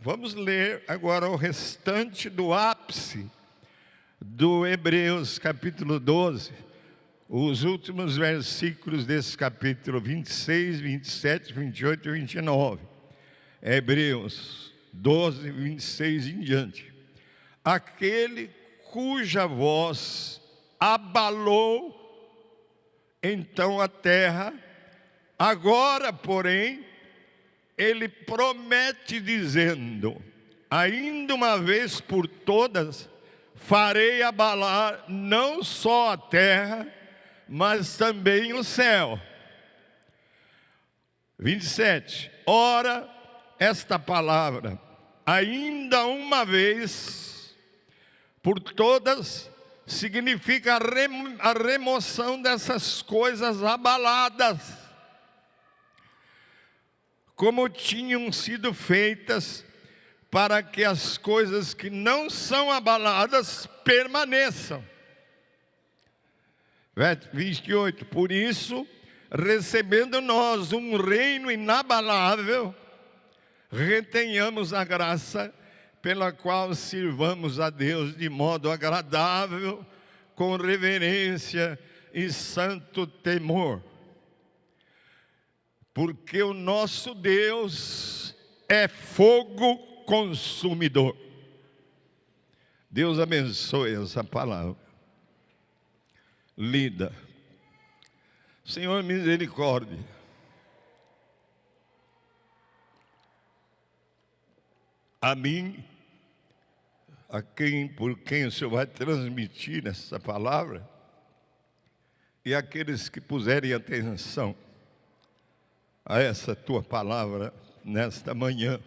Vamos ler agora o restante do ápice do Hebreus capítulo 12, os últimos versículos desse capítulo 26, 27, 28 e 29. Hebreus 12, 26 em diante. Aquele cuja voz abalou então a terra, agora, porém, ele promete dizendo: ainda uma vez por todas, farei abalar não só a terra, mas também o céu. 27. Ora, esta palavra, ainda uma vez por todas, significa a remoção dessas coisas abaladas, como tinham sido feitas, para que as coisas que não são abaladas permaneçam. Verso 28. Por isso, recebendo nós um reino inabalável, retenhamos a graça pela qual sirvamos a Deus de modo agradável, com reverência e santo temor. Porque o nosso Deus é fogo consumidor. Deus abençoe essa palavra. Lida. Senhor, misericórdia. A mim, por quem o Senhor vai transmitir essa palavra, e aqueles que puserem atenção a essa tua palavra nesta manhã.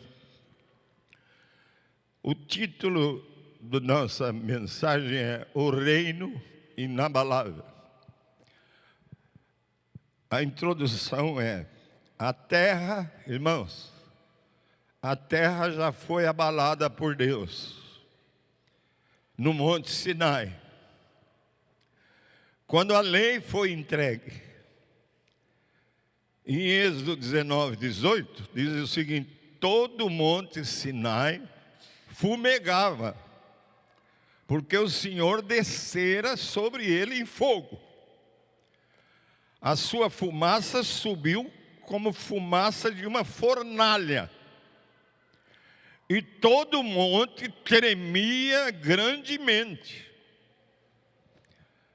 O título da nossa mensagem é O Reino Inabalável. A introdução é: a terra, irmãos, a terra já foi abalada por Deus no Monte Sinai, quando a lei foi entregue. Em Êxodo 19, 18, diz o seguinte: todo o Monte Sinai fumegava, porque o Senhor descera sobre ele em fogo. A sua fumaça subiu como fumaça de uma fornalha, e todo o monte tremia grandemente.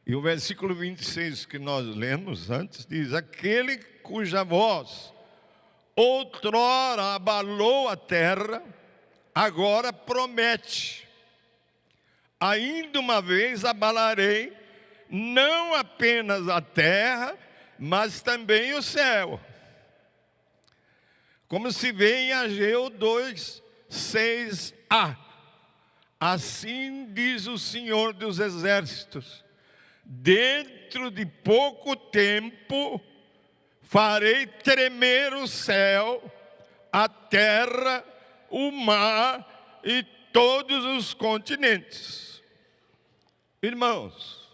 E o versículo 26 que nós lemos antes diz: aquele cuja voz outrora abalou a terra, agora promete: ainda uma vez abalarei não apenas a terra, mas também o céu. Como se vê em Ageu 2, 6a. Assim diz o Senhor dos Exércitos: dentro de pouco tempo farei tremer o céu, a terra, o mar e todos os continentes. Irmãos,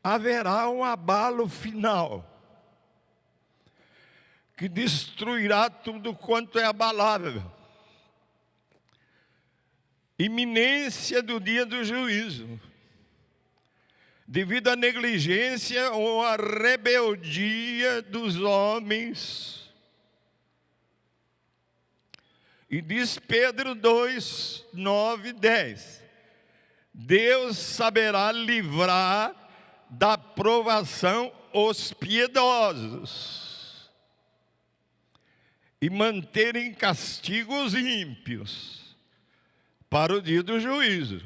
haverá um abalo final que destruirá tudo quanto é abalável. Iminência do dia do juízo, devido à negligência ou à rebeldia dos homens. E diz Pedro 2, 9 e 10: Deus saberá livrar da provação os piedosos e manter em castigo os ímpios para o dia do juízo,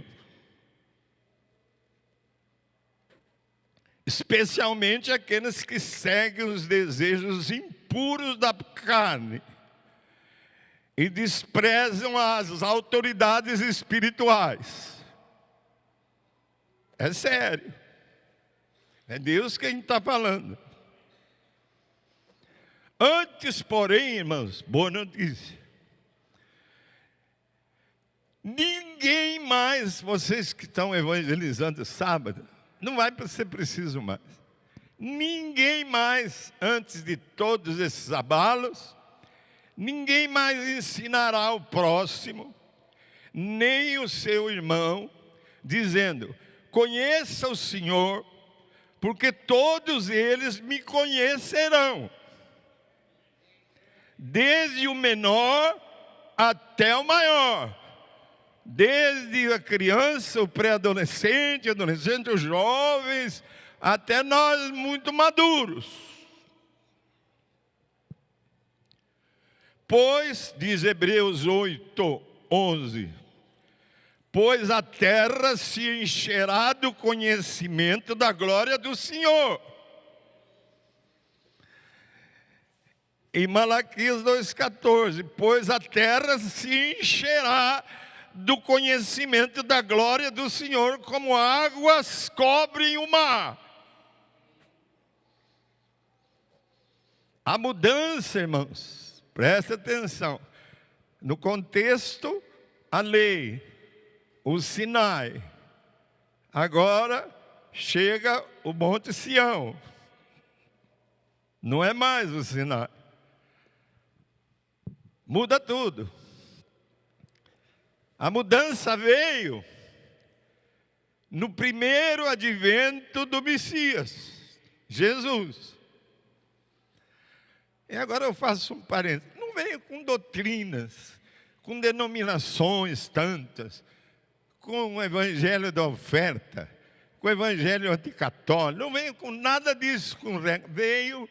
especialmente aqueles que seguem os desejos impuros da carne e desprezam as autoridades espirituais. É sério. É Deus quem está falando. Antes, porém, irmãos, boa notícia: ninguém mais, vocês que estão evangelizando sábado, não vai ser preciso mais. Ninguém mais, antes de todos esses abalos, ninguém mais ensinará ao próximo, nem o seu irmão, dizendo: conheça o Senhor, porque todos eles me conhecerão, desde o menor até o maior, desde a criança, o pré-adolescente, adolescente, os jovens, até nós muito maduros. Pois, diz Hebreus 8:11, pois a terra se encherá do conhecimento da glória do Senhor. Em Malaquias 2:14, pois a terra se encherá do conhecimento da glória do Senhor, como águas cobrem o mar. A mudança, irmãos, presta atenção, no contexto, a lei, o Sinai, agora chega o Monte Sião, não é mais o Sinai, muda tudo. A mudança veio no primeiro advento do Messias, Jesus. E agora eu faço um parênteses, não veio com doutrinas, com denominações tantas, com o evangelho da oferta, com o evangelho anticatólico, não veio com nada disso, veio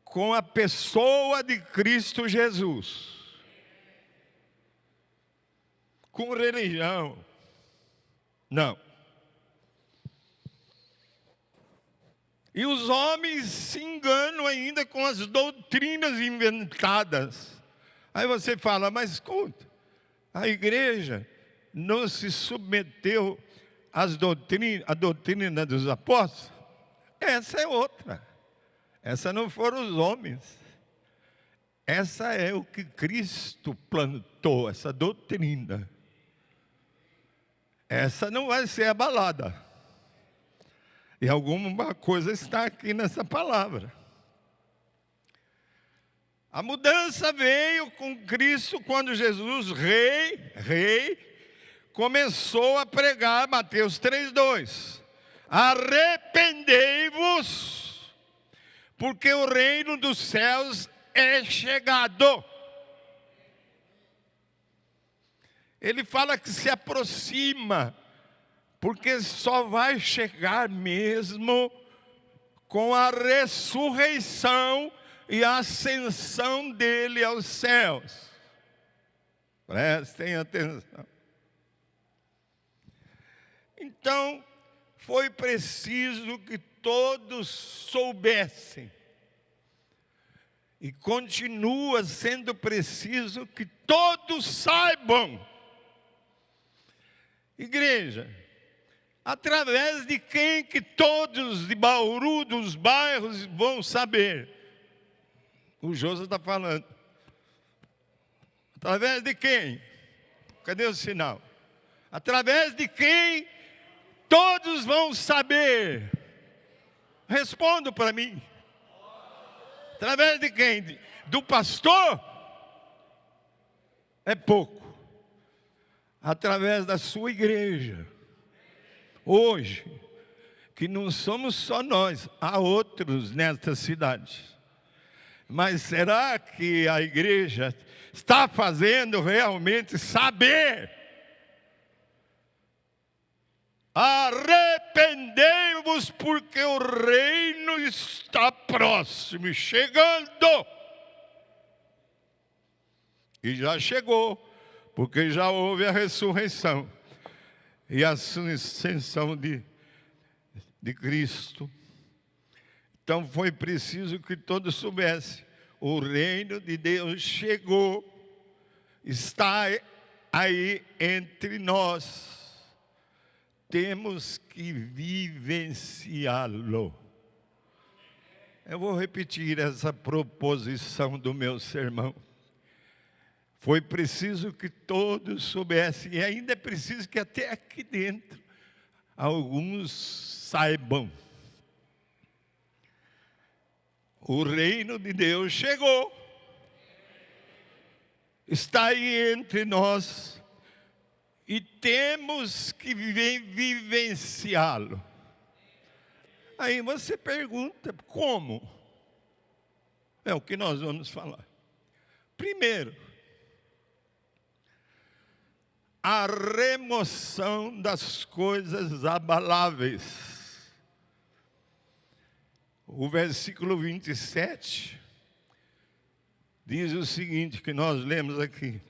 com a pessoa de Cristo Jesus. Com religião, não. E os homens se enganam ainda com as doutrinas inventadas. Aí você fala, mas escuta, a igreja não se submeteu à doutrina dos apóstolos? Essa é outra. Essa não foram os homens. Essa é o que Cristo plantou, essa doutrina. Essa não vai ser abalada. E alguma coisa está aqui nessa palavra. A mudança veio com Cristo quando Jesus, rei, começou a pregar Mateus 3:2. Arrependei-vos, porque o reino dos céus é chegado. Ele fala que se aproxima, porque só vai chegar mesmo com a ressurreição e a ascensão dele aos céus. Prestem atenção. Então, foi preciso que todos soubessem, e continua sendo preciso que todos saibam. Igreja, através de quem que todos de Bauru, dos bairros, vão saber? O Josa está falando. Através de quem? Cadê o sinal? Através de quem todos vão saber? Responda para mim. Através de quem? Do pastor? É pouco. Através da sua igreja. Hoje, que não somos só nós, há outros nesta cidade. Mas será que a igreja está fazendo realmente saber? Arrependei-vos, porque o reino está próximo, chegando. E já chegou, porque já houve a ressurreição e a ascensão de Cristo. Então foi preciso que todos soubessem, o reino de Deus chegou, está aí entre nós. Temos que vivenciá-lo. Eu vou repetir essa proposição do meu sermão. Foi preciso que todos soubessem, e ainda é preciso que até aqui dentro alguns saibam. O reino de Deus chegou. está aí entre nós e temos que vivenciá-lo. Aí você pergunta, como? É o que nós vamos falar. Primeiro, a remoção das coisas abaláveis. O versículo 27 diz o seguinte, que nós lemos aqui.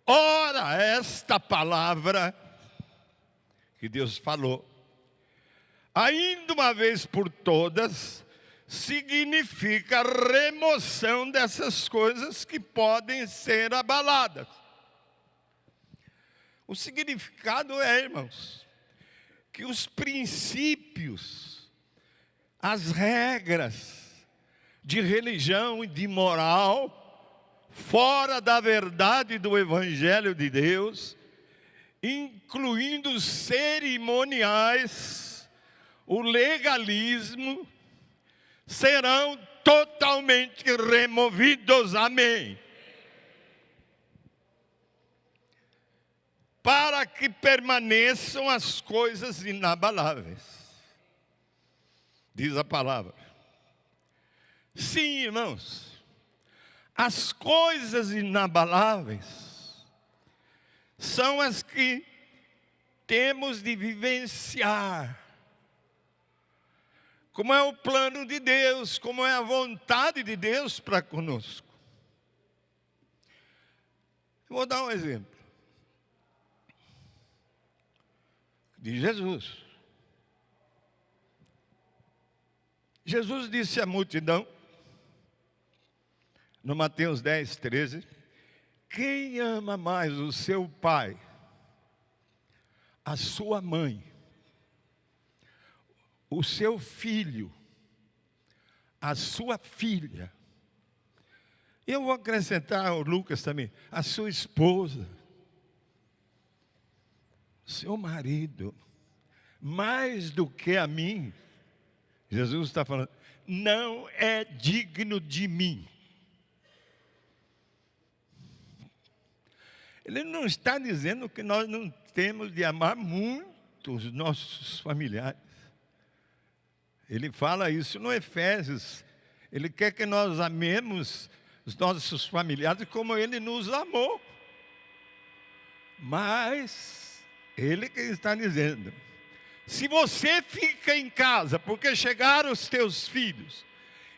Ora, esta palavra que Deus falou, ainda uma vez por todas, significa a remoção dessas coisas que podem ser abaladas. O significado é, irmãos, que os princípios, as regras de religião e de moral, fora da verdade do Evangelho de Deus, incluindo os cerimoniais, o legalismo, serão totalmente removidos. Amém. Para que permaneçam as coisas inabaláveis, diz a palavra. Sim, irmãos, as coisas inabaláveis são as que temos de vivenciar, como é o plano de Deus, como é a vontade de Deus para conosco. Vou dar um exemplo de Jesus. Jesus disse à multidão, no Mateus 10, 13, quem ama mais o seu pai, a sua mãe, o seu filho, a sua filha, eu vou acrescentar o Lucas também, a sua esposa, seu marido, mais do que a mim, Jesus está falando, não é digno de mim. Ele não está dizendo que nós não temos de amar muito os nossos familiares. Ele fala isso no Efésios. Ele quer que nós amemos os nossos familiares como Ele nos amou. Mas Ele que está dizendo, se você fica em casa porque chegaram os teus filhos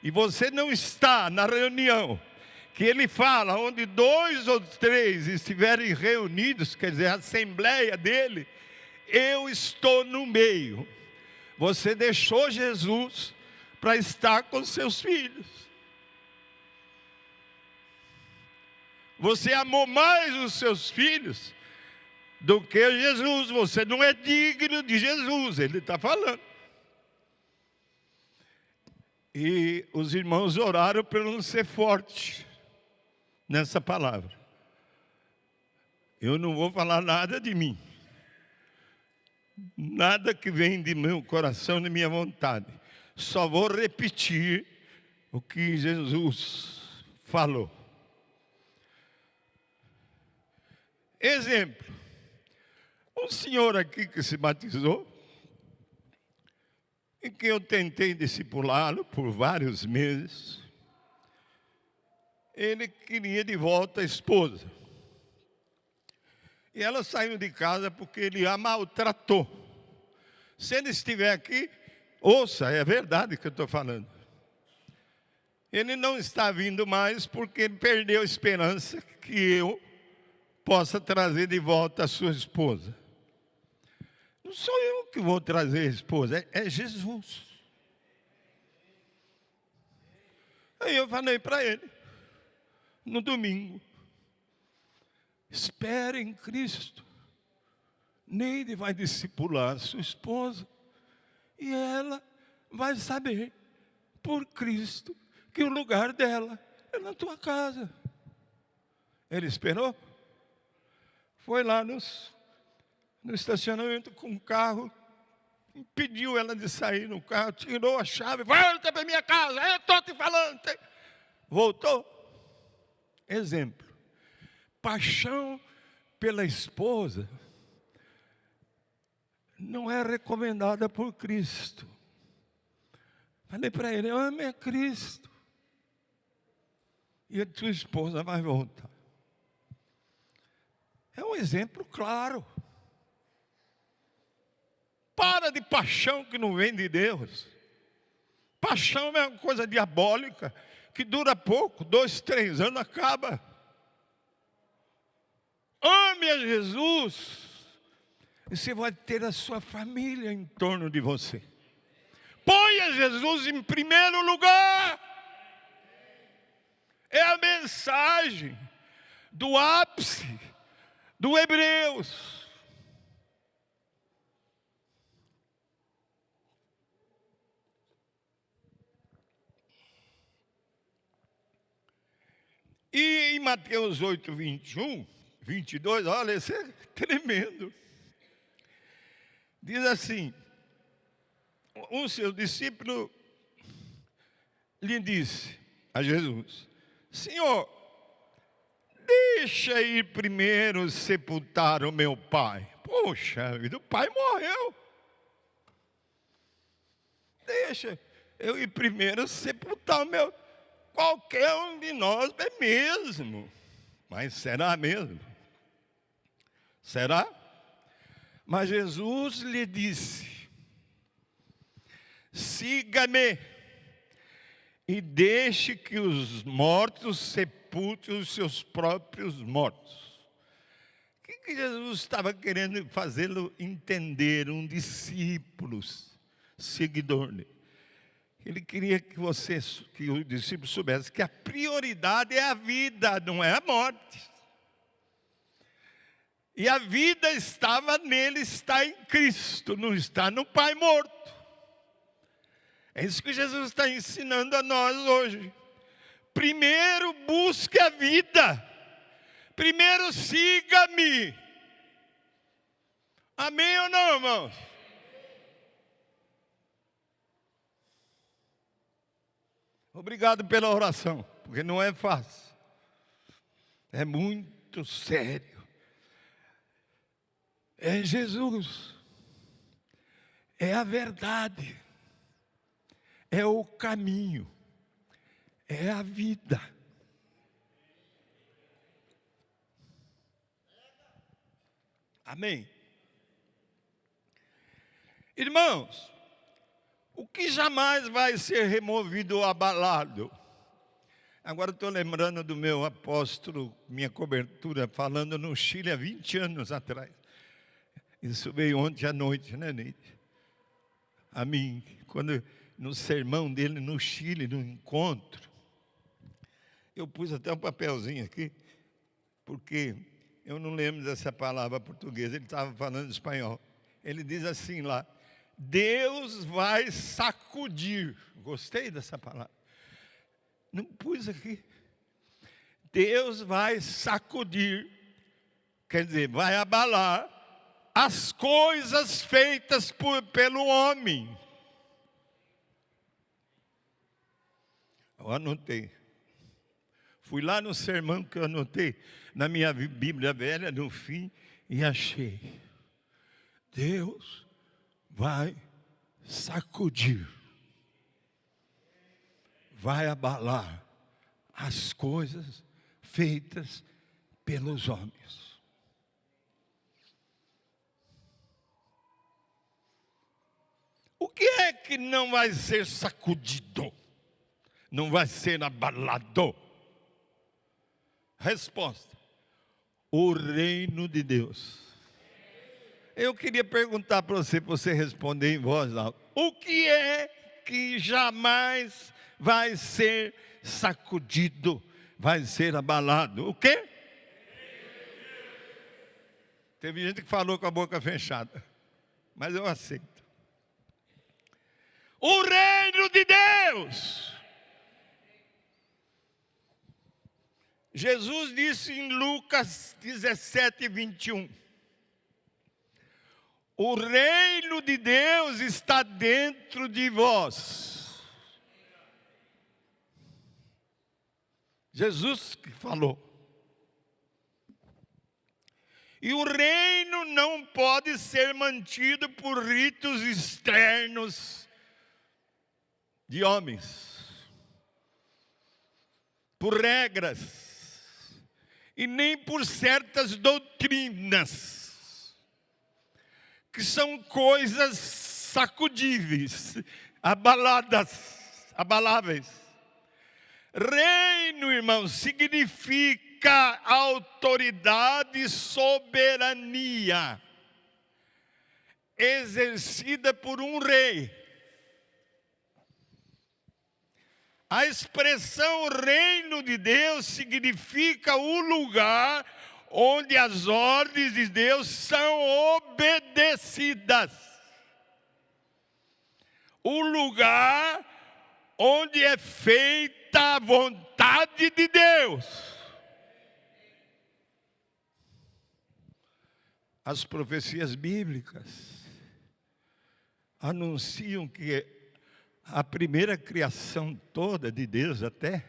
e você não está na reunião, que Ele fala, onde 2 ou 3 estiverem reunidos, quer dizer, a assembleia dEle, eu estou no meio. Você deixou Jesus para estar com seus filhos. Você amou mais os seus filhos do que Jesus. Você não é digno de Jesus, Ele está falando. E os irmãos oraram para não ser forte nessa palavra. Eu não vou falar nada de mim. Nada que vem de meu coração, de minha vontade. Só vou repetir o que Jesus falou. Exemplo. Um senhor aqui que se batizou, e que eu tentei discipulá-lo por vários meses. Ele queria de volta a esposa. E ela saiu de casa porque ele a maltratou. Se ele estiver aqui, ouça, é verdade que eu estou falando. Ele não está vindo mais porque ele perdeu a esperança que eu possa trazer de volta a sua esposa. Não sou eu que vou trazer a esposa, é Jesus. Aí eu falei para ele, no domingo, espere em Cristo. Neide vai discipular sua esposa e ela vai saber, por Cristo, que o lugar dela é na tua casa. Ele esperou, foi lá no estacionamento com o carro, impediu ela de sair no carro, tirou a chave, volta para minha casa, eu estou te falando. Voltou. Exemplo. paixão pela esposa não é recomendada por Cristo. Falei para ele: ame a Cristo e a tua esposa vai voltar. É um exemplo claro. Para de paixão que não vem de Deus. Paixão é uma coisa diabólica, que dura pouco, 2, 3 anos, acaba. Ame a Jesus, e você vai ter a sua família em torno de você. Ponha Jesus em primeiro lugar. É a mensagem do ápice do Hebreus. E em Mateus 8, 21, 22, olha, isso é tremendo. Diz assim: um seu discípulo lhe disse a Jesus: Senhor, deixa ir primeiro sepultar o meu pai. Poxa vida, o pai morreu. Deixa eu ir primeiro sepultar o meu. Qualquer um de nós é mesmo. Mas será mesmo? Será? Mas Jesus lhe disse: siga-me e deixe que os mortos sepultem os seus próprios mortos. O que Jesus estava querendo fazê-lo entender? Um discípulo, seguidor dele. Ele queria que o discípulo soubesse que a prioridade é a vida, não é a morte. E a vida estava nele, está em Cristo, não está no Pai morto. É isso que Jesus está ensinando a nós hoje. Primeiro busque a vida. Primeiro siga-me. Amém ou não, irmãos? Obrigado pela oração, porque não é fácil. É muito sério. É Jesus. É a verdade. É o caminho. É a vida. Amém? Irmãos, o que jamais vai ser removido ou abalado? Agora estou lembrando do meu apóstolo, minha cobertura, falando no Chile há 20 anos atrás. Isso veio ontem à noite, né, Neide? A mim, quando no sermão dele no Chile, no encontro, eu pus até um papelzinho aqui, porque eu não lembro dessa palavra portuguesa, ele estava falando espanhol. Ele diz assim lá: Deus vai sacudir. Gostei dessa palavra. Não pus aqui. Deus vai sacudir, quer dizer, vai abalar as coisas feitas pelo homem. Eu anotei. Fui lá no sermão que eu anotei na minha Bíblia velha, no fim, e achei. Deus vai sacudir, vai abalar as coisas feitas pelos homens. O que é que não vai ser sacudido? Não vai ser abalado? Resposta: o reino de Deus. Eu queria perguntar para você responder em voz alta: o que é que jamais vai ser sacudido, vai ser abalado? O quê? Teve gente que falou com a boca fechada, mas eu aceito. O reino de Deus. Jesus disse em Lucas 17, 21. O reino de Deus está dentro de vós. Jesus que falou. E o reino não pode ser mantido por ritos externos de homens, por regras, e nem por certas doutrinas, que são coisas sacudíveis, abaláveis. Reino, irmãos, significa autoridade e soberania exercida por um rei. A expressão reino de Deus significa o lugar onde as ordens de Deus são obedecidas. O lugar onde é feita a vontade de Deus. As profecias bíblicas anunciam que a primeira criação toda de Deus, até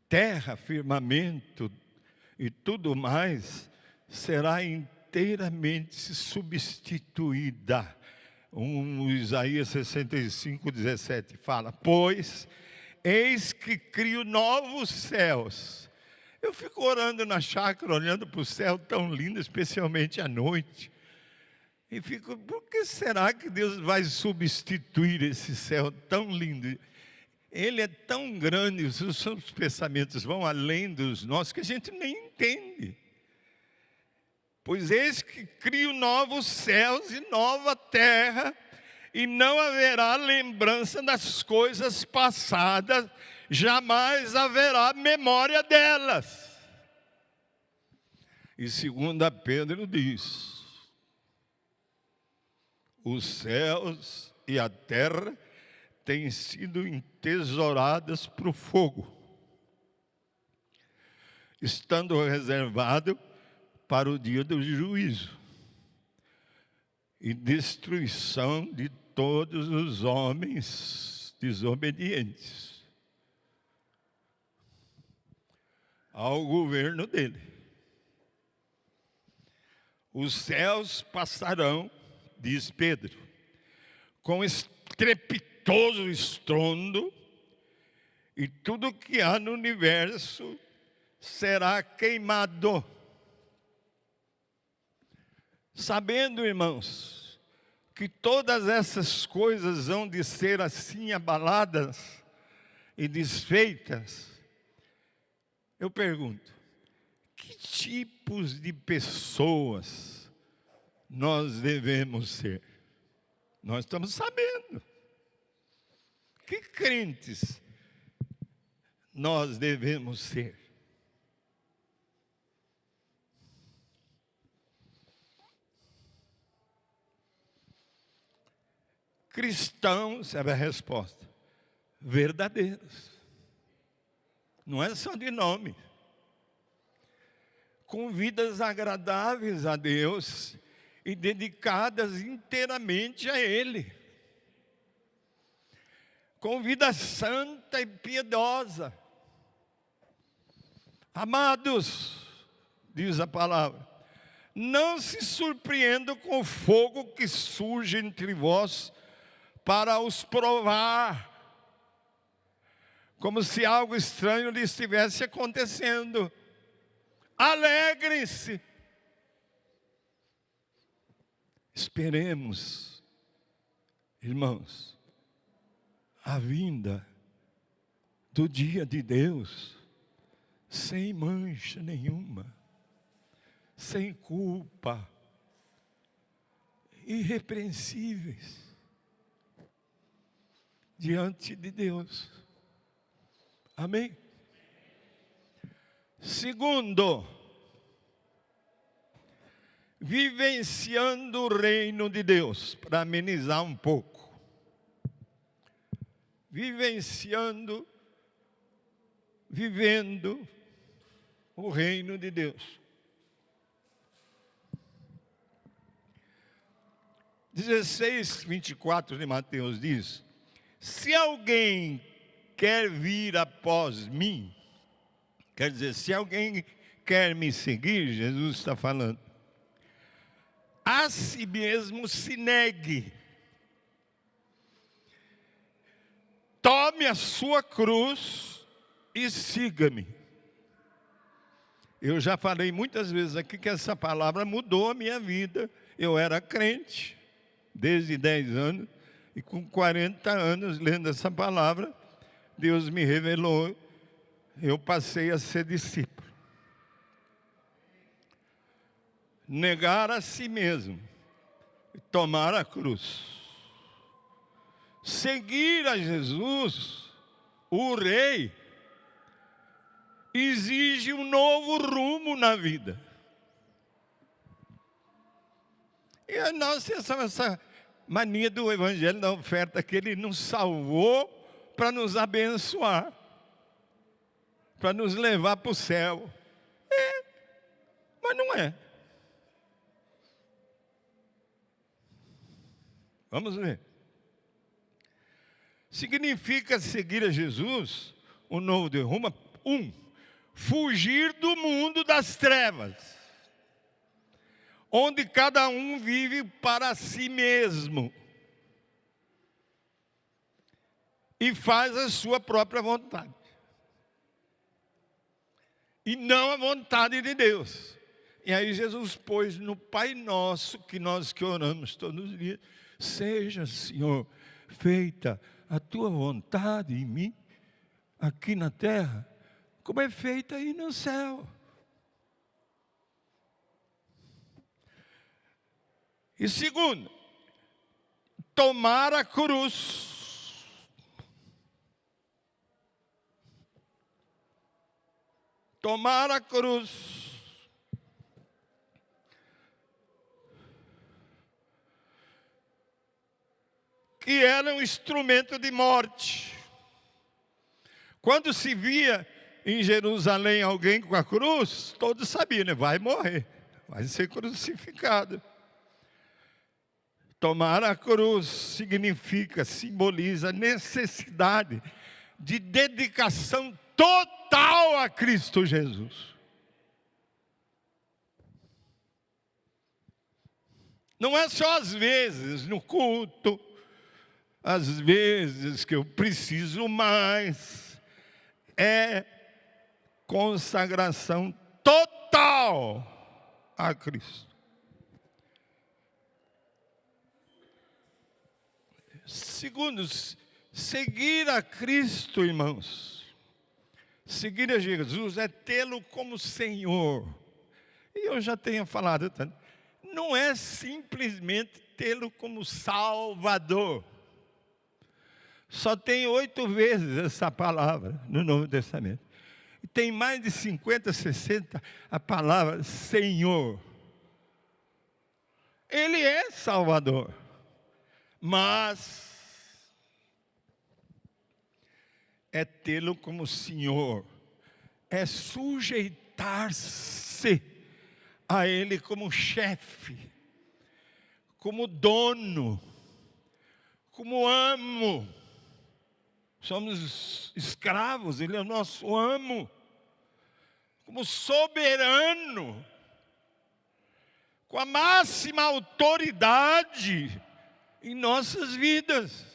terra, firmamento e tudo mais, será inteiramente substituída. Isaías 65:17 fala: pois eis que crio novos céus. Eu fico orando na chácara, olhando para o céu tão lindo, especialmente à noite. E fico, por que será que Deus vai substituir esse céu tão lindo? Ele é tão grande, os seus pensamentos vão além dos nossos, que a gente nem entende. Pois eis que crio novos céus e nova terra, e não haverá lembrança das coisas passadas, jamais haverá memória delas. E 2 Pedro diz: os céus e a terra têm sido entesouradas para o fogo, estando reservado para o dia do juízo e destruição de todos os homens desobedientes ao governo dele. Os céus passarão, diz Pedro, com estrepitoso estrondo, e tudo que há no universo será queimado. Sabendo, irmãos, que todas essas coisas hão de ser assim abaladas e desfeitas, eu pergunto: que tipos de pessoas nós devemos ser? Nós estamos sabendo. Que crentes nós devemos ser? Cristãos, é a resposta, verdadeiros. Não é só de nome. Com vidas agradáveis a Deus e dedicadas inteiramente a Ele. Com vida santa e piedosa. Amados, diz a palavra, não se surpreendam com o fogo que surge entre vós para os provar, como se algo estranho lhe estivesse acontecendo. Alegrem-se. Esperemos, irmãos, a vinda do dia de Deus, sem mancha nenhuma, sem culpa, irrepreensíveis diante de Deus. Amém? Segundo, vivenciando o reino de Deus, para amenizar um pouco. Vivendo o reino de Deus. 16:24 de Mateus diz: se alguém quer vir após mim, quer dizer, se alguém quer me seguir, Jesus está falando, a si mesmo se negue. Tome a sua cruz e siga-me. Eu já falei muitas vezes aqui que essa palavra mudou a minha vida. Eu era crente desde 10 anos e com 40 anos lendo essa palavra, Deus me revelou, eu passei a ser discípulo. Negar a si mesmo, tomar a cruz, seguir a Jesus, o Rei, exige um novo rumo na vida. E a nossa essa mania do evangelho da oferta, que ele nos salvou para nos abençoar, para nos levar para o céu. Mas não é. Vamos ver. Significa seguir a Jesus, o novo de rumo, fugir do mundo das trevas, onde cada um vive para si mesmo e faz a sua própria vontade, e não a vontade de Deus. E aí Jesus pôs no Pai Nosso, que nós que oramos todos os dias, seja, Senhor, feita a tua vontade em mim, aqui na terra, como é feita aí no céu. E segundo, tomar a cruz. Tomar a cruz. Que era um instrumento de morte. Quando se via em Jerusalém alguém com a cruz, todos sabiam, né? Vai morrer, vai ser crucificado. Tomar a cruz simboliza necessidade de dedicação total a Cristo Jesus. Não é só às vezes no culto, às vezes que eu preciso mais, é consagração total a Cristo. Segundo, seguir a Cristo, irmãos, seguir a Jesus é tê-lo como Senhor. E eu já tenho falado tanto, não é simplesmente tê-lo como Salvador. Só tem 8 vezes essa palavra no Novo Testamento. E tem mais de 50, 60 a palavra Senhor. Ele é Salvador. Mas é tê-lo como Senhor. É sujeitar-se a Ele como chefe, como dono, como amo. Somos escravos, Ele é o nosso amo, como soberano, com a máxima autoridade em nossas vidas.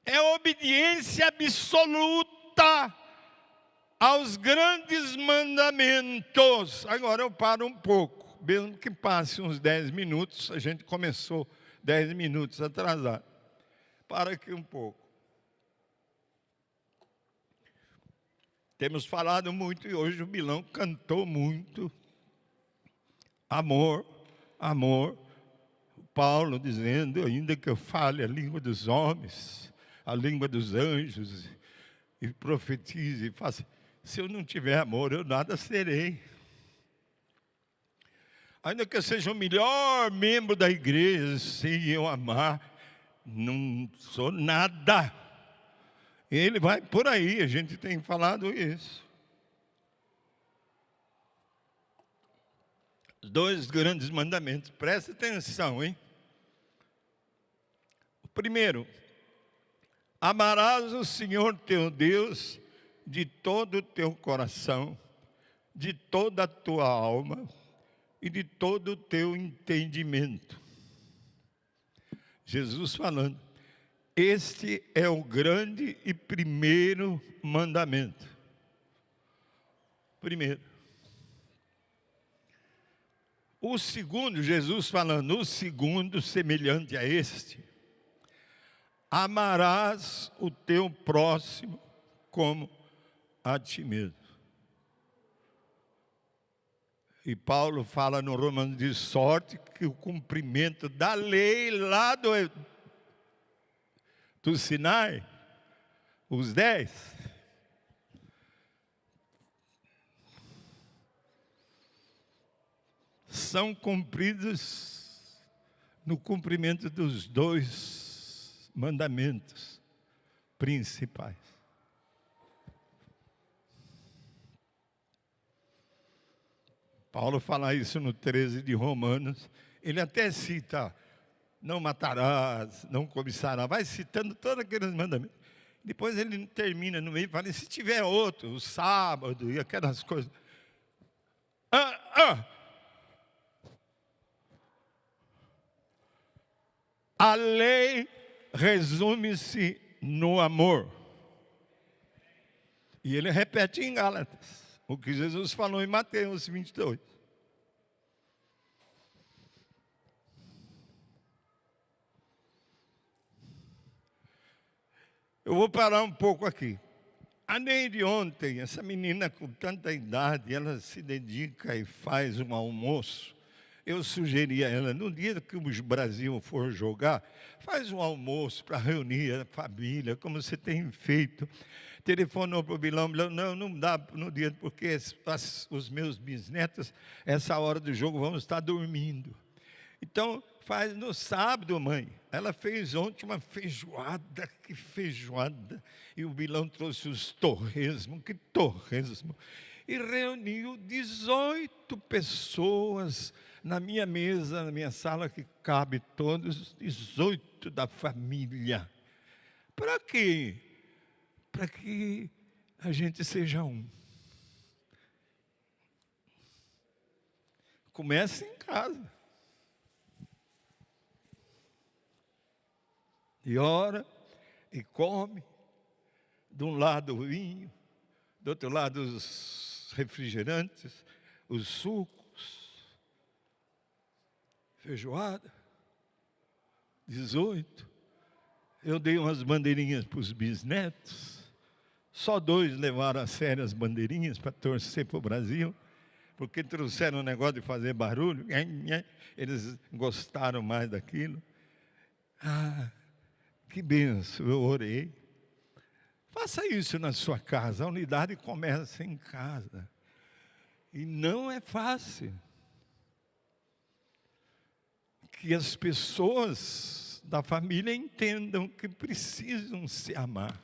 É obediência absoluta aos grandes mandamentos. Agora eu paro um pouco, mesmo que passe uns 10 minutos, a gente começou 10 minutos atrasado. Para aqui um pouco. Temos falado muito e hoje o Bilão cantou muito. Amor, amor. Paulo dizendo, ainda que eu fale a língua dos homens, a língua dos anjos, e profetize, e faça, se eu não tiver amor, eu nada serei. Ainda que eu seja o melhor membro da igreja, sem eu amar, não sou nada. Ele vai por aí, a gente tem falado isso. Os 2 grandes mandamentos, presta atenção, hein? O primeiro, amarás o Senhor teu Deus de todo o teu coração, de toda a tua alma e de todo o teu entendimento. Jesus falando, este é o grande e primeiro mandamento. Primeiro. O segundo, Jesus falando, o segundo, semelhante a este, amarás o teu próximo como a ti mesmo. E Paulo fala no Romanos, de sorte que o cumprimento da lei lá do Sinai, os 10, são cumpridos no cumprimento dos 2 mandamentos principais. Paulo fala isso no 13 de Romanos. Ele até cita, não matarás, não cobiçarás, vai citando todos aqueles mandamentos. Depois ele termina no meio e fala, se tiver outro, o sábado e aquelas coisas. A lei resume-se no amor. E ele repete em Gálatas o que Jesus falou em Mateus 22. Eu vou parar um pouco aqui. A Neide ontem, essa menina com tanta idade, ela se dedica e faz um almoço. Eu sugeri a ela, no dia que o Brasil for jogar, faz um almoço para reunir a família, como você tem feito. Telefonou para o Bilão, não dá no dia, porque os meus bisnetos, essa hora do jogo, vão estar dormindo. Então, faz no sábado, mãe. Ela fez ontem uma feijoada, que feijoada. E o Bilão trouxe os torresmos, que torresmo. E reuniu 18 pessoas na minha mesa, na minha sala, que cabe todos, 18 da família. Para quê? Para que a gente seja um. Comece em casa. E ora, e come. De um lado o vinho, do outro lado os refrigerantes, os sucos, feijoada, 18. Eu dei umas bandeirinhas para os bisnetos. Só 2 levaram a sério as bandeirinhas para torcer para o Brasil, porque trouxeram um negócio de fazer barulho. Eles gostaram mais daquilo. Que benção, eu orei. Faça isso na sua casa. A unidade começa em casa. E não é fácil. Que as pessoas da família entendam que precisam se amar.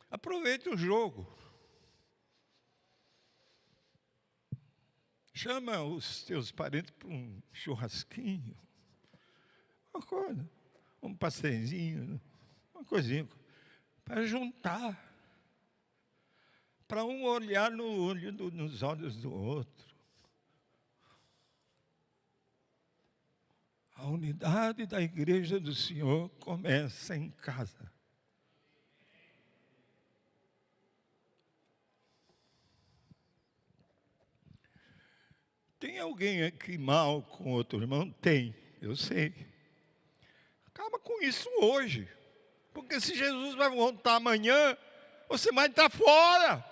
Aproveite o jogo. Chama os teus parentes para um churrasquinho. Uma coisa, um pastelzinho, uma coisinha. Para juntar. Para um olhar no olho nos olhos do outro. A unidade da igreja do Senhor começa em casa. Tem alguém aqui mal com outro irmão? Tem, eu sei. Acaba com isso hoje. Porque se Jesus vai voltar amanhã, você vai estar fora.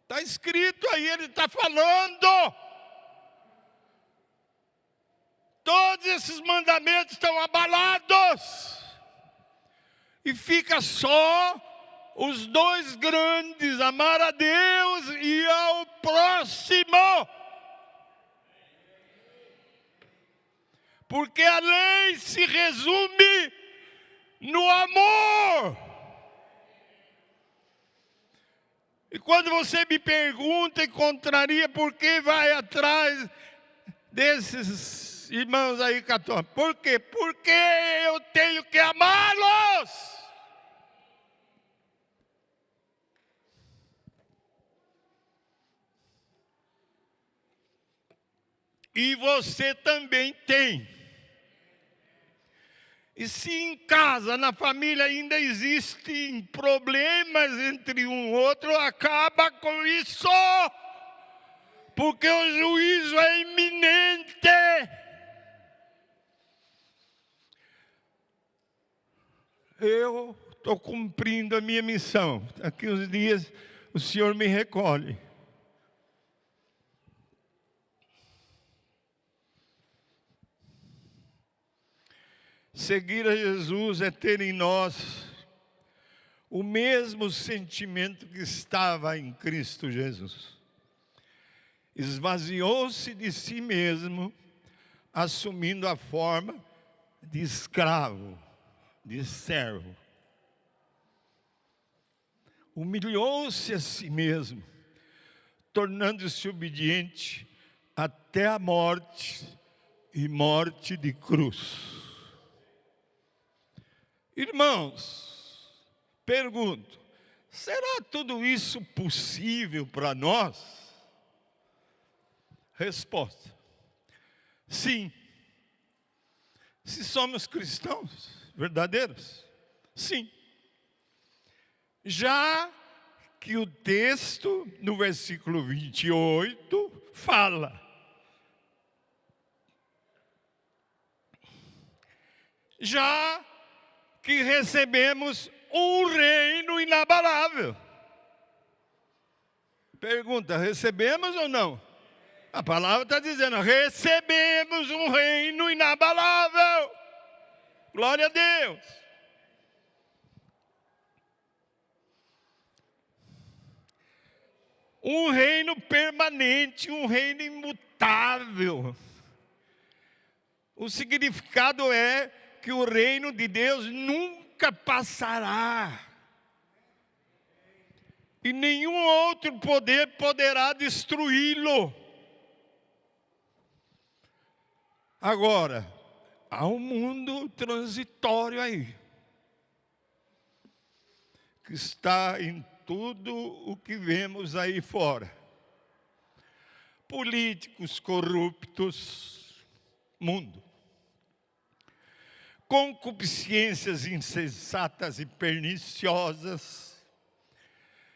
Está escrito aí, ele está falando. Todos esses mandamentos estão abalados. E fica só os 2 grandes, amar a Deus e ao próximo. Porque a lei se resume no amor. E quando você me pergunta e contraria por que vai atrás desses irmãos aí católicos. Por quê? Porque eu tenho que amá-los. E você também tem. E se em casa, na família, ainda existem problemas entre um e outro, acaba com isso. Porque o juízo é iminente. Eu estou cumprindo a minha missão. Daqui uns dias o Senhor me recolhe. Seguir a Jesus é ter em nós o mesmo sentimento que estava em Cristo Jesus. Esvaziou-se de si mesmo, assumindo a forma de escravo, de servo. Humilhou-se a si mesmo, tornando-se obediente até a morte e morte de cruz. Irmãos, pergunto, será tudo isso possível para nós? Resposta: sim. Se somos cristãos verdadeiros, sim. Já que o texto, no versículo 28, fala: já que recebemos um reino inabalável. Pergunta, recebemos ou não? A palavra está dizendo, recebemos um reino inabalável. Glória a Deus. Um reino permanente, um reino imutável. O significado é que o reino de Deus nunca passará. E nenhum outro poder poderá destruí-lo. Agora, há um mundo transitório aí, que está em tudo o que vemos aí fora. Políticos corruptos, mundo. Concupiscências insensatas e perniciosas,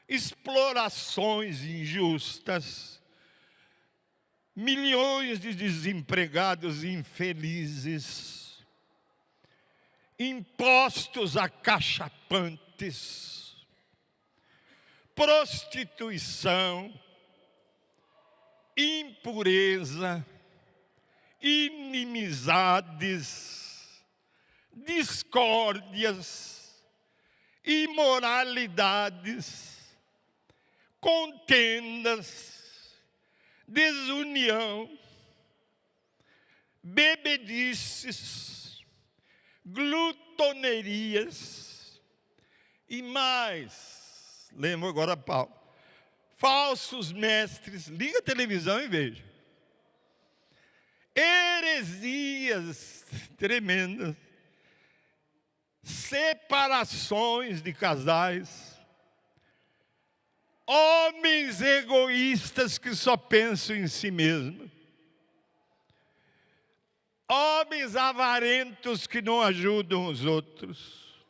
explorações injustas, milhões de desempregados infelizes, impostos acachapantes, prostituição, impureza, inimizades, discórdias, imoralidades, contendas, desunião, bebedices, glutonerias e mais. Lembro agora Paulo. Falsos mestres, liga a televisão e veja. Heresias tremendas, separações de casais, homens egoístas que só pensam em si mesmos, homens avarentos que não ajudam os outros,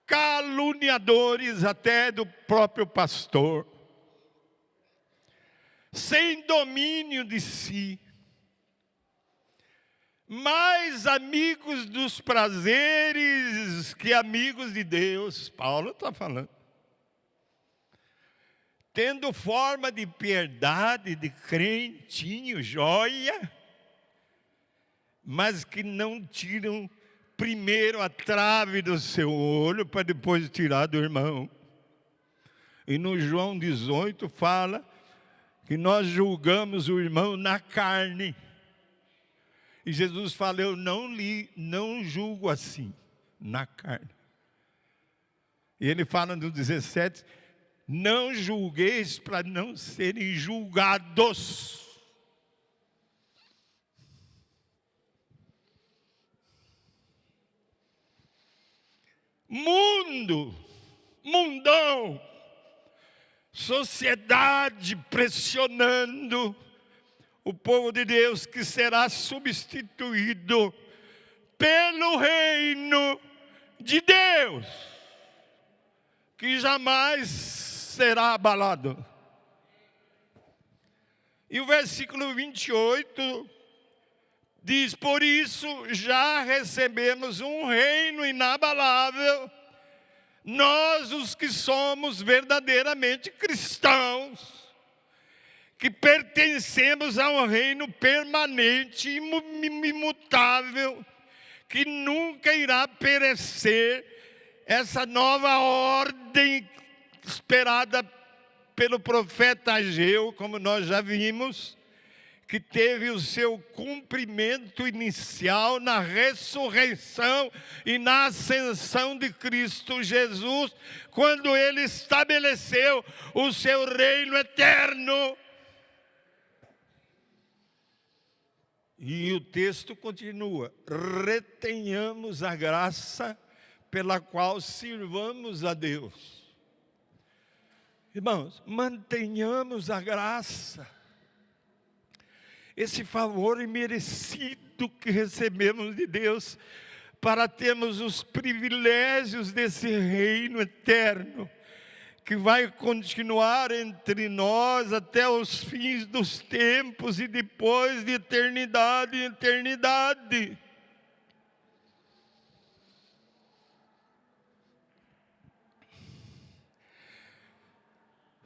caluniadores até do próprio pastor, sem domínio de si, mais amigos dos prazeres que amigos de Deus. Paulo está falando. Tendo forma de piedade, de crentinho, joia, mas que não tiram primeiro a trave do seu olho para depois tirar do irmão. E no João 18 fala que nós julgamos o irmão na carne. E Jesus fala, eu não julgo assim, na carne. E ele fala no 17, não julgueis para não serem julgados. mundo, mundão, sociedade pressionando o povo de Deus, que será substituído pelo reino de Deus, que jamais será abalado. E o versículo 28 diz: por isso já recebemos um reino inabalável, nós os que somos verdadeiramente cristãos, que pertencemos a um reino permanente, imutável, que nunca irá perecer, essa nova ordem esperada pelo profeta Ageu, como nós já vimos, que teve o seu cumprimento inicial na ressurreição e na ascensão de Cristo Jesus, quando Ele estabeleceu o seu reino eterno. E o texto continua: retenhamos a graça pela qual sirvamos a Deus. Irmãos, mantenhamos a graça, esse favor imerecido que recebemos de Deus, para termos os privilégios desse reino eterno, que vai continuar entre nós até os fins dos tempos e depois de eternidade em eternidade.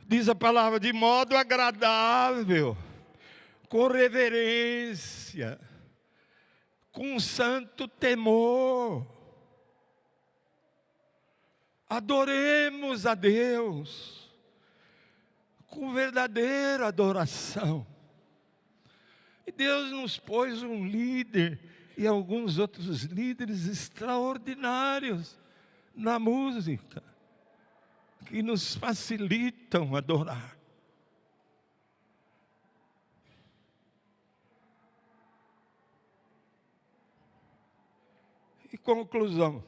Diz a palavra: de modo agradável, com reverência, com santo temor. Adoremos a Deus com verdadeira adoração. E Deus nos pôs um líder e alguns outros líderes extraordinários na música, que nos facilitam adorar. E conclusão,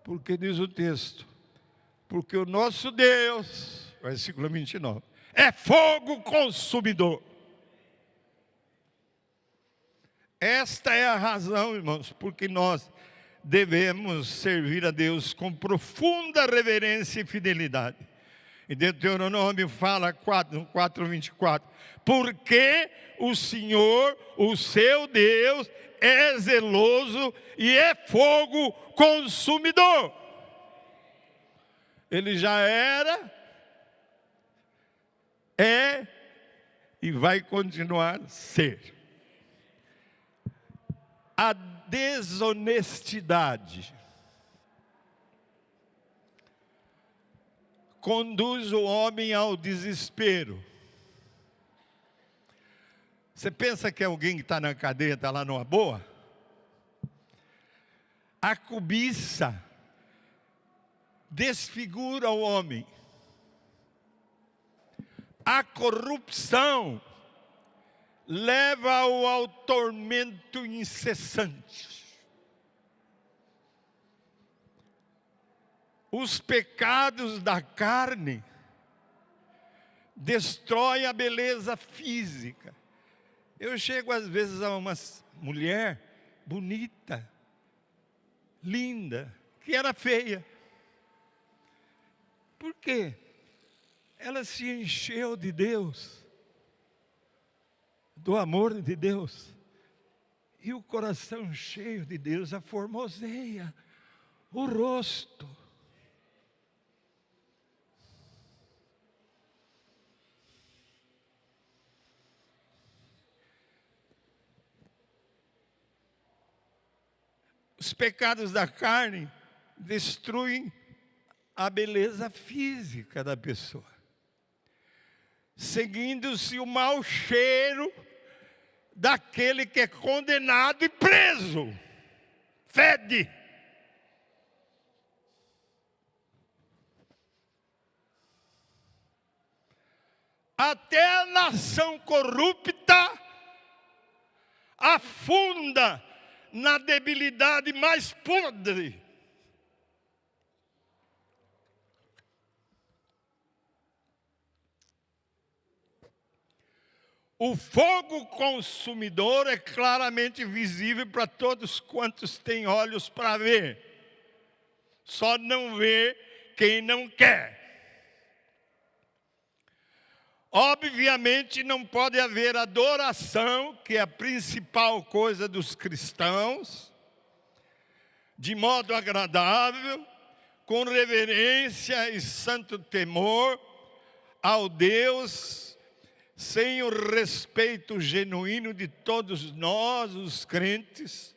porque diz o texto: porque o nosso Deus, versículo 29, é fogo consumidor. Esta é a razão, irmãos, porque nós devemos servir a Deus com profunda reverência e fidelidade. E Deuteronômio fala 4:24, porque o Senhor, o seu Deus, é zeloso e é fogo consumidor. Ele já era, é e vai continuar a ser. A desonestidade conduz o homem ao desespero. Você pensa que alguém que está na cadeia está lá numa boa? A cobiça desfigura o homem. A corrupção leva-o ao tormento incessante. Os pecados da carne destroem a beleza física. Eu chego às vezes a uma mulher bonita, linda, que era feia. Por quê? Ela se encheu de Deus, do amor de Deus, e o coração cheio de Deus a formoseia o rosto. Os pecados da carne destruem a beleza física da pessoa, seguindo-se o mau cheiro daquele que é condenado e preso. Fede. Até a nação corrupta afunda na debilidade mais podre O fogo consumidor é claramente visível para todos quantos têm olhos para ver. Só não vê quem não quer. Obviamente não pode haver adoração, que é a principal coisa dos cristãos, de modo agradável, com reverência e santo temor ao Deus, sem o respeito genuíno de todos nós, os crentes,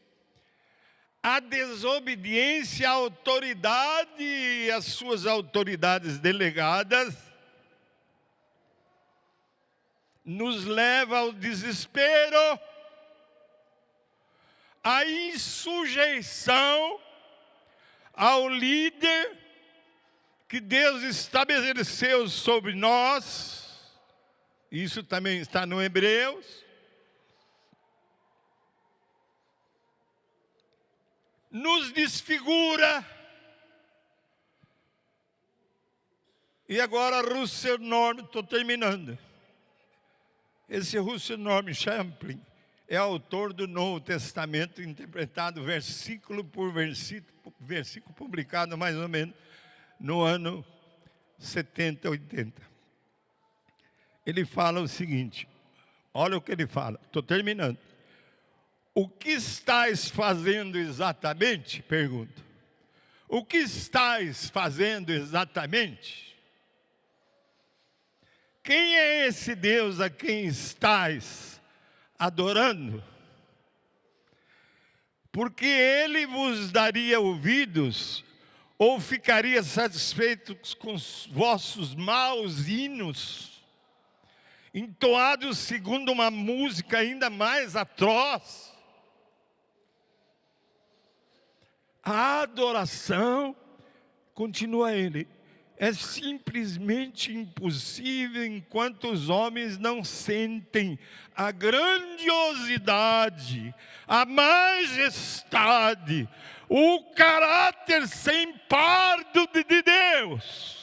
a desobediência à autoridade e às suas autoridades delegadas, nos leva ao desespero, à insujeição ao líder que Deus estabeleceu sobre nós. Isso também está no Hebreus. Nos desfigura. E agora Russell Norman, estou terminando. Esse Russell Norman Champlin é autor do Novo Testamento, interpretado versículo por versículo, publicado mais ou menos no ano 70, 80. Ele fala o seguinte, olha o que ele fala, estou terminando. O que estáis fazendo exatamente? Pergunto. O que estáis fazendo exatamente? Quem é esse Deus a quem estáis adorando? Porque Ele vos daria ouvidos, ou ficaria satisfeito com os vossos maus hinos, entoados segundo uma música ainda mais atroz? A adoração, continua ele, é simplesmente impossível enquanto os homens não sentem a grandiosidade, a majestade, o caráter sem par de Deus,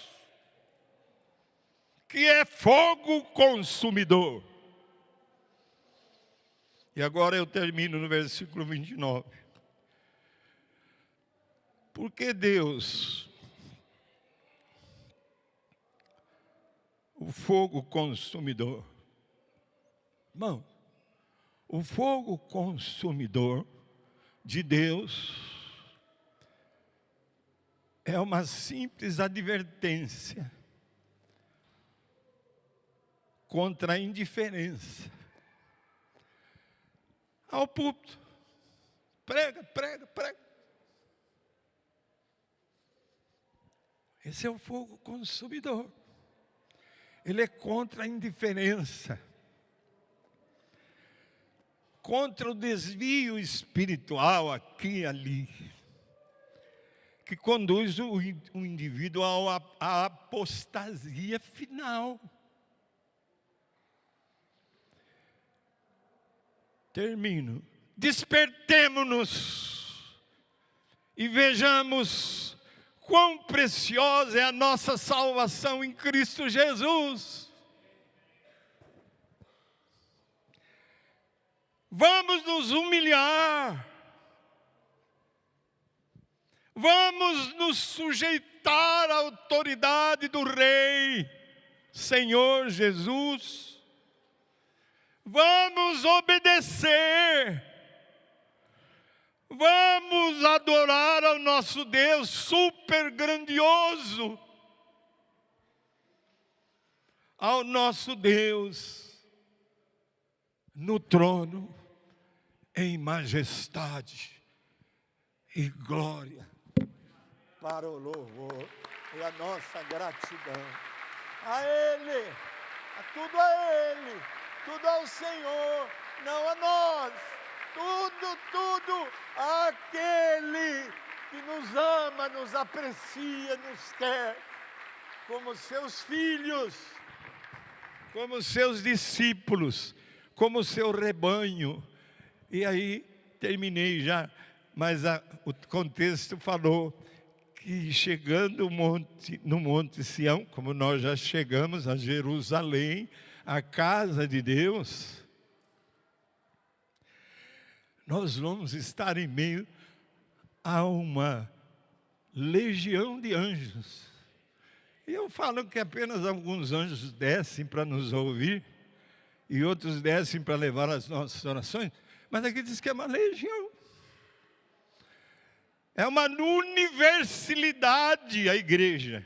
que é fogo consumidor. E agora eu termino no versículo 29. Porque Deus, o fogo consumidor, irmão, o fogo consumidor de Deus é uma simples advertência contra a indiferença. Ao púlpito, prega, prega, prega. Esse é o fogo consumidor. Ele é contra a indiferença, contra o desvio espiritual aqui e ali, que conduz o indivíduo à apostasia final. Termino. Despertemo-nos e vejamos quão preciosa é a nossa salvação em Cristo Jesus. Vamos nos humilhar. Vamos nos sujeitar à autoridade do Rei, Senhor Jesus. Vamos obedecer. Vamos adorar ao nosso Deus super grandioso, ao nosso Deus no trono, em majestade e glória, para o louvor e a nossa gratidão a Ele, tudo a Ele, tudo ao Senhor, não a nós. Tudo aquele que nos ama, nos aprecia, nos quer, como seus filhos, como seus discípulos, como seu rebanho. E aí, terminei já, mas o contexto falou que chegando no Monte Sião, como nós já chegamos a Jerusalém, a casa de Deus, nós vamos estar em meio a uma legião de anjos. E eu falo que apenas alguns anjos descem para nos ouvir, e outros descem para levar as nossas orações, mas aqui diz que é uma legião. É uma universalidade a igreja,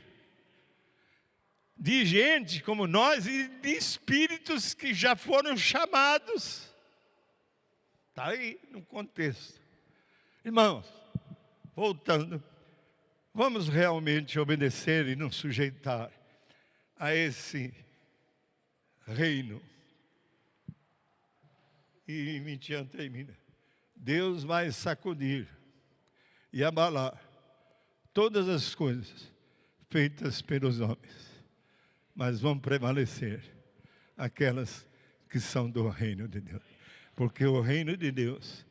de gente como nós e de espíritos que já foram chamados. Está aí no contexto. Irmãos, voltando, vamos realmente obedecer e nos sujeitar a esse reino. E mentira termina. Deus vai sacudir e abalar todas as coisas feitas pelos homens, mas vão prevalecer aquelas que são do reino de Deus, porque o reino de Deus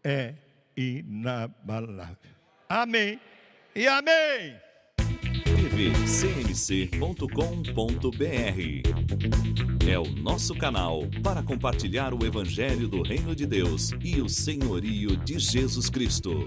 é inabalável. Amém e amém. tvcmc.com.br é o nosso canal para compartilhar o Evangelho do Reino de Deus e o senhorio de Jesus Cristo.